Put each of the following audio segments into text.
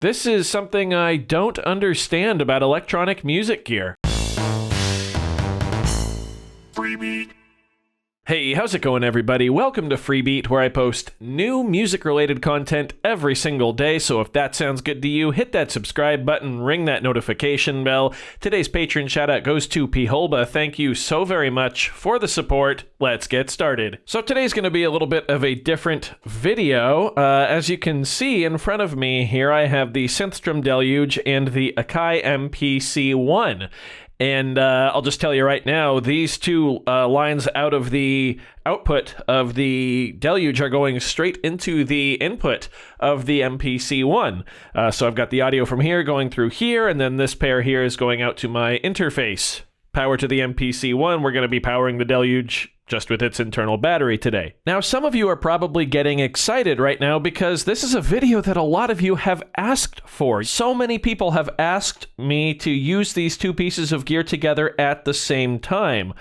This is something I don't understand about electronic music gear. Freebeat. Hey, how's it going, everybody? Welcome to Freebeat, where I post new music-related content every single day, so if that sounds good to you, hit that subscribe button, ring that notification bell. Today's patron shout-out goes to P. Holba. Thank you so very much for the support. Let's get started. So today's going to be a little bit of a different video. As you can see in front of me here, I have the Synthstrom Deluge and the Akai MPC One. And I'll just tell you right now, these two lines out of the output of the Deluge are going straight into the input of the MPC One. So I've got the audio from here going through here, and then this pair here is going out to my interface. Power to the MPC One, we're going to be powering the Deluge just with its internal battery today. Now, some of you are probably getting excited right now because this is a video that a lot of you have asked for. So many people have asked me to use these two pieces of gear together at the same time.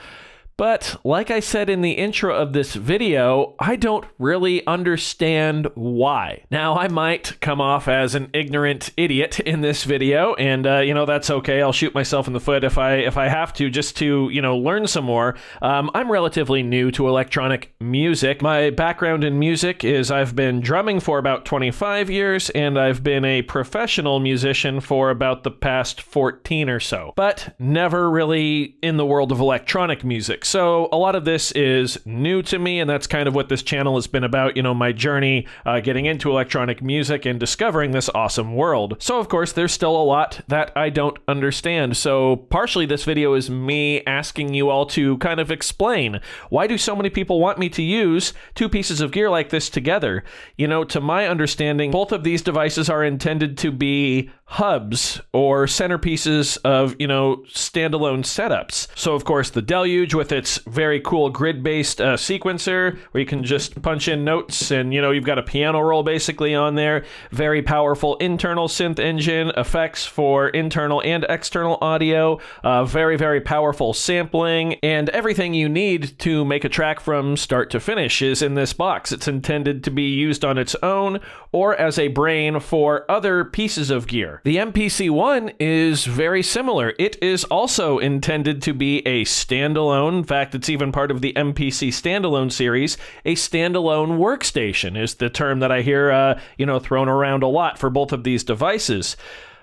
But like I said in the intro of this video, I don't really understand why. Now, I might come off as an ignorant idiot in this video, and that's okay. I'll shoot myself in the foot if I have to, just to learn some more. I'm relatively new to electronic music. My background in music is I've been drumming for about 25 years, and I've been a professional musician for about the past 14 or so, but never really in the world of electronic music. So a lot of this is new to me, and that's kind of what this channel has been about, my journey getting into electronic music and discovering this awesome world. So of course, there's still a lot that I don't understand. So partially this video is me asking you all to kind of explain, why do so many people want me to use two pieces of gear like this together? To my understanding, both of these devices are intended to be hubs or centerpieces of, standalone setups. So of course, the Deluge with its very cool grid-based sequencer where you can just punch in notes and, you've got a piano roll basically on there. Very powerful internal synth engine, effects for internal and external audio, very, very powerful sampling, and everything you need to make a track from start to finish is in this box. It's intended to be used on its own or as a brain for other pieces of gear. The MPC One is very similar. It is also intended to be a standalone. In fact, it's even part of the MPC standalone series. A standalone workstation is the term that I hear, thrown around a lot for both of these devices.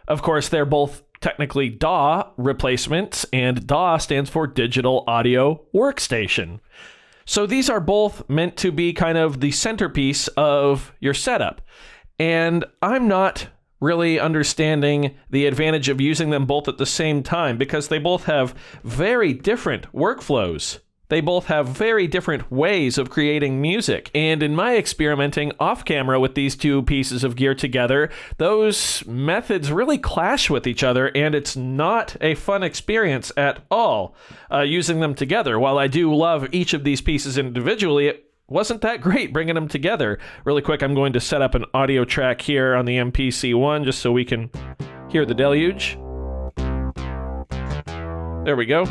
Of course, they're both technically DAW replacements, and DAW stands for Digital Audio Workstation. So these are both meant to be kind of the centerpiece of your setup. And I'm not really understanding the advantage of using them both at the same time because they both have very different workflows. They both have very different ways of creating music. And in my experimenting off camera with these two pieces of gear together, those methods really clash with each other, and it's not a fun experience at all using them together. While I do love each of these pieces individually, it wasn't that great bringing them together. Really quick, I'm going to set up an audio track here on the MPC One just so we can hear the Deluge. There we go.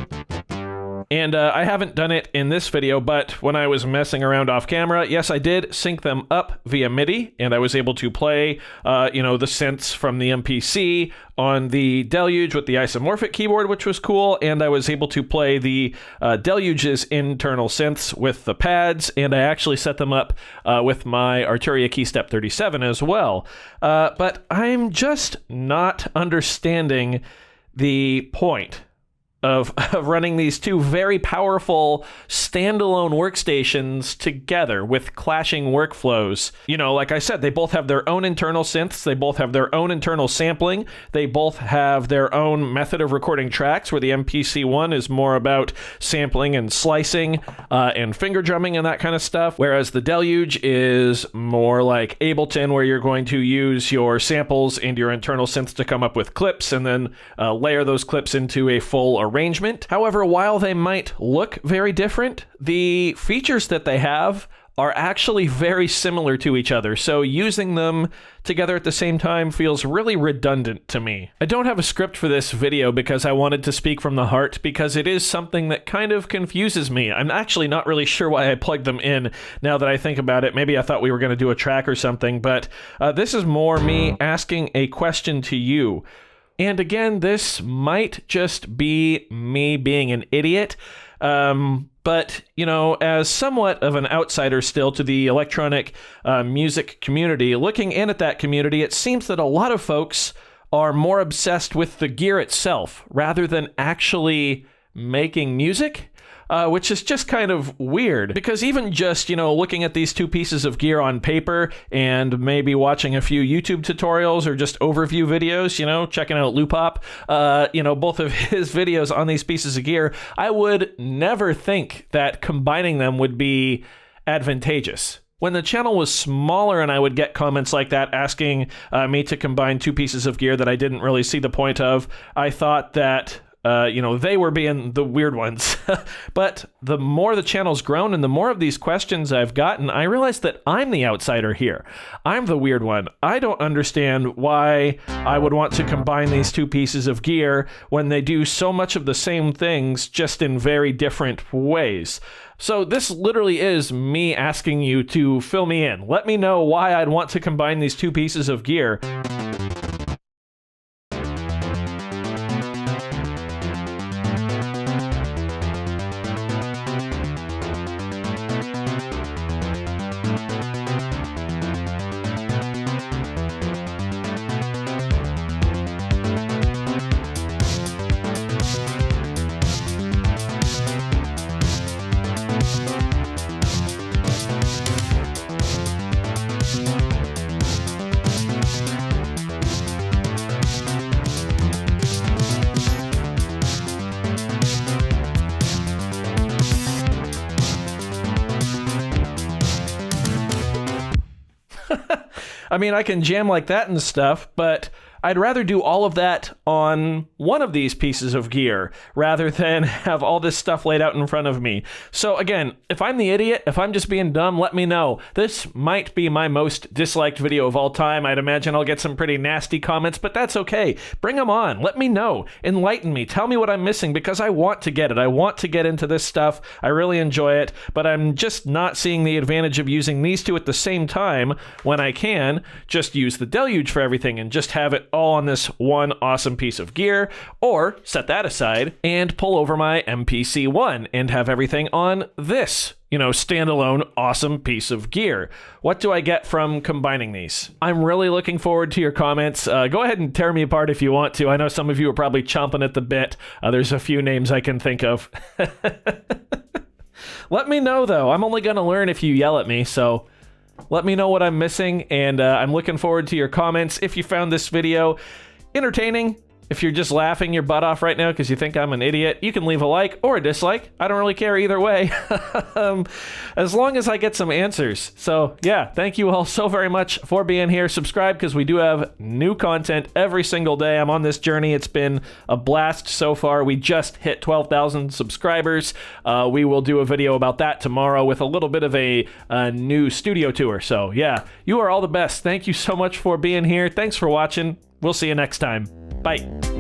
And I haven't done it in this video, but when I was messing around off camera, yes, I did sync them up via MIDI, and I was able to play, the synths from the MPC on the Deluge with the isomorphic keyboard, which was cool, and I was able to play the Deluge's internal synths with the pads, and I actually set them up with my Arturia Keystep 37 as well. But I'm just not understanding the point of running these two very powerful standalone workstations together with clashing workflows. Like I said, they both have their own internal synths, they both have their own internal sampling, they both have their own method of recording tracks, where the MPC One is more about sampling and slicing and finger drumming and that kind of stuff, whereas the Deluge is more like Ableton, where you're going to use your samples and your internal synths to come up with clips and then layer those clips into a full arrangement. However, while they might look very different, the features that they have are actually very similar to each other, so using them together at the same time feels really redundant to me. I don't have a script for this video because I wanted to speak from the heart, because it is something that kind of confuses me. I'm actually not really sure why I plugged them in now that I think about it. Maybe I thought we were going to do a track or something, but this is more me asking a question to you. And again, this might just be me being an idiot. But, you know, as somewhat of an outsider still to the electronic music community, looking in at that community, it seems that a lot of folks are more obsessed with the gear itself rather than actually making music. Which is just kind of weird, because even just, you know, looking at these two pieces of gear on paper and maybe watching a few YouTube tutorials or just overview videos, you know, checking out Lupop, you know, both of his videos on these pieces of gear, I would never think that combining them would be advantageous. When the channel was smaller and I would get comments like that asking me to combine two pieces of gear that I didn't really see the point of, I thought that you know, they were being the weird ones. But the more the channel's grown and the more of these questions I've gotten, I realized that I'm the outsider here. I'm the weird one. I don't understand why I would want to combine these two pieces of gear when they do so much of the same things, just in very different ways. So this literally is me asking you to fill me in. Let me know why I'd want to combine these two pieces of gear. I mean, I can jam like that and stuff, but I'd rather do all of that on one of these pieces of gear rather than have all this stuff laid out in front of me. So again, if I'm the idiot, if I'm just being dumb, let me know. This might be my most disliked video of all time. I'd imagine I'll get some pretty nasty comments, but that's okay. Bring them on. Let me know. Enlighten me. Tell me what I'm missing, because I want to get it. I want to get into this stuff. I really enjoy it, but I'm just not seeing the advantage of using these two at the same time when I can just use the Deluge for everything and just have it all on this one awesome piece of gear, or set that aside and pull over my MPC One and have everything on this, you know, standalone awesome piece of gear. What do I get from combining these? I'm really looking forward to your comments. Go ahead and tear me apart if you want to. I know some of you are probably chomping at the bit. There's a few names I can think of. Let me know though. I'm only gonna learn if you yell at me, so let me know what I'm missing, and I'm looking forward to your comments. If you found this video entertaining, if you're just laughing your butt off right now because you think I'm an idiot, you can leave a like or a dislike. I don't really care either way, as long as I get some answers. So yeah, thank you all so very much for being here. Subscribe, because we do have new content every single day. I'm on this journey. It's been a blast so far. We just hit 12,000 subscribers. We will do a video about that tomorrow with a little bit of a new studio tour. So yeah, you are all the best. Thank you so much for being here. Thanks for watching. We'll see you next time. Bye.